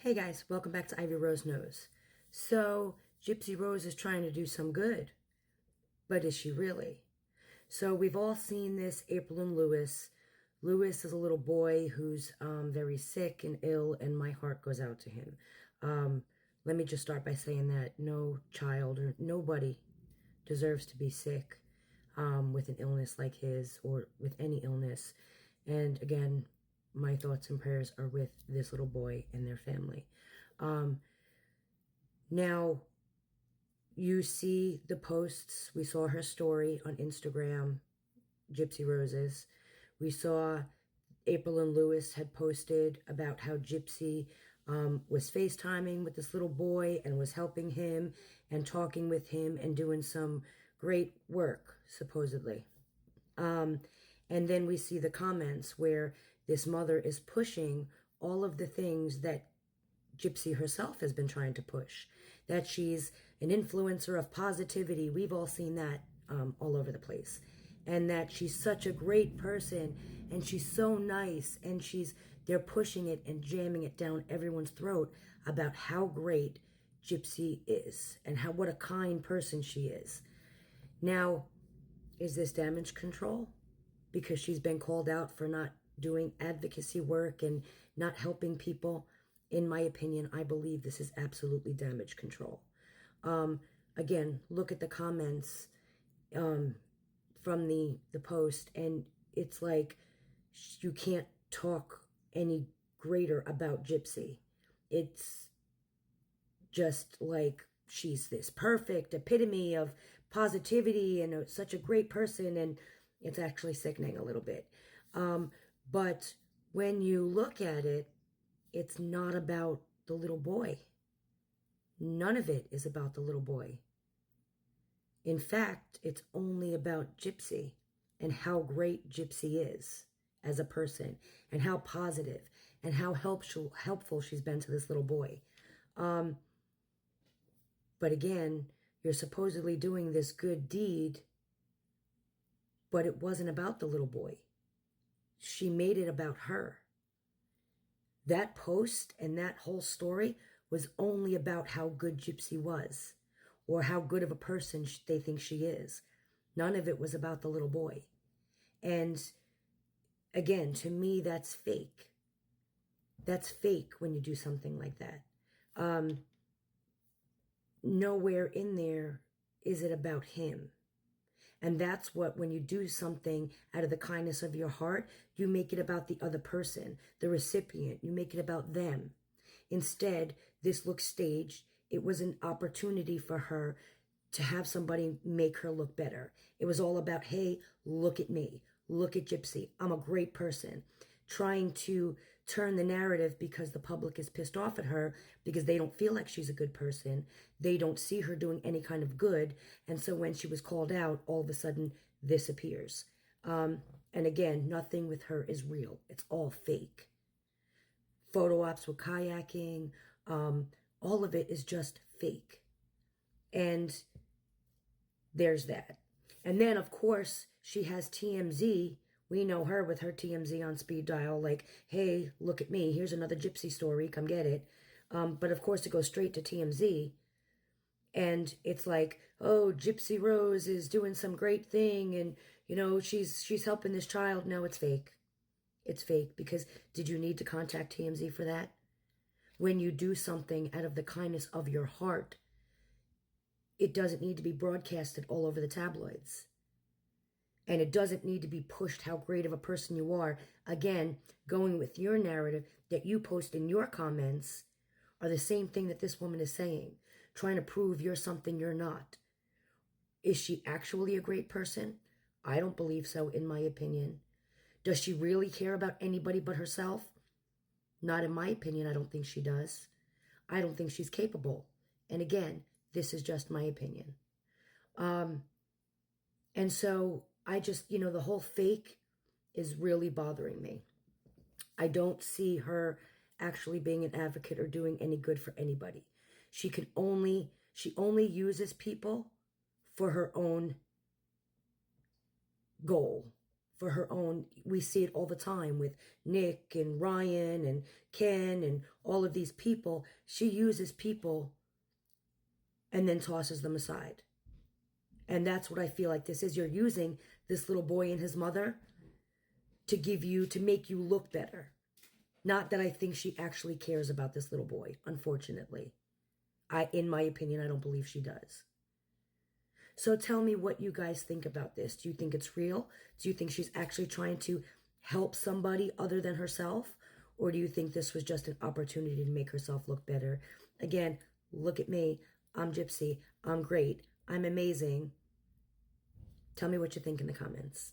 Hey guys, welcome back to Ivy Rose Knows. So, Gypsy Rose is trying to do some good, but is she really? So, we've all seen this, April and Lewis. Lewis is a little boy who's very sick and ill, and my heart goes out to him. Let me just start by saying that no child or nobody deserves to be sick with an illness like his or with any illness. And again, my thoughts and prayers are with this little boy and their family. Now, you see the posts. We saw her story on Instagram, Gypsy Roses. We saw April and Lewis had posted about how Gypsy was FaceTiming with this little boy and was helping him and talking with him and doing some great work, supposedly. And then we see the comments where this mother is pushing all of the things that Gypsy herself has been trying to push. That she's an influencer of positivity. We've all seen that all over the place. And that she's such a great person and she's so nice and they're pushing it and jamming it down everyone's throat about how great Gypsy is and what a kind person she is. Now, is this damage control? Because she's been called out for not doing advocacy work and not helping people. In my opinion, I believe this is absolutely damage control. Again, look at the comments from the post, and it's like you can't talk any greater about Gypsy. It's just like she's this perfect epitome of positivity and such a great person, and it's actually sickening a little bit. But when you look at it, it's not about the little boy. None of it is about the little boy. In fact, it's only about Gypsy and how great Gypsy is as a person and how positive and how helpful she's been to this little boy. But again, you're supposedly doing this good deed, but it wasn't about the little boy. She made it about her. That post and that whole story was only about how good Gypsy was or how good of a person they think she is. None of it was about the little boy. And again, to me, that's fake. That's fake when you do something like that. Nowhere in there is it about him. And that's what, when you do something out of the kindness of your heart, you make it about the other person, the recipient. You make it about them. Instead, this looks staged. It was an opportunity for her to have somebody make her look better. It was all about, hey, look at me. Look at Gypsy. I'm a great person. Trying to turn the narrative because the public is pissed off at her because they don't feel like she's a good person. They don't see her doing any kind of good. And so when she was called out, all of a sudden this appears. And again, nothing with her is real. It's all fake. Photo ops with kayaking. All of it is just fake. And there's that. And then, of course, she has TMZ. We know her with her TMZ on speed dial, like, hey, look at me. Here's another Gypsy story. Come get it. But of course, it goes straight to TMZ. And it's like, oh, Gypsy Rose is doing some great thing. And, you know, she's helping this child. No, it's fake. It's fake. Because did you need to contact TMZ for that? When you do something out of the kindness of your heart, it doesn't need to be broadcasted all over the tabloids. And it doesn't need to be pushed how great of a person you are. Again, going with your narrative that you post in your comments are the same thing that this woman is saying. Trying to prove you're something you're not. Is she actually a great person? I don't believe so, in my opinion. Does she really care about anybody but herself? Not in my opinion. I don't think she does. I don't think she's capable. And again, this is just my opinion. And so I just, the whole fake is really bothering me. I don't see her actually being an advocate or doing any good for anybody. She only uses people for her own goal, for her own. We see it all the time with Nick and Ryan and Ken and all of these people. She uses people and then tosses them aside. And that's what I feel like this is. You're using this little boy and his mother to make you look better. Not that I think she actually cares about this little boy, unfortunately. In my opinion, I don't believe she does. So tell me what you guys think about this. Do you think it's real? Do you think she's actually trying to help somebody other than herself? Or do you think this was just an opportunity to make herself look better? Again, look at me. I'm Gypsy. I'm great. I'm amazing. Tell me what you think in the comments.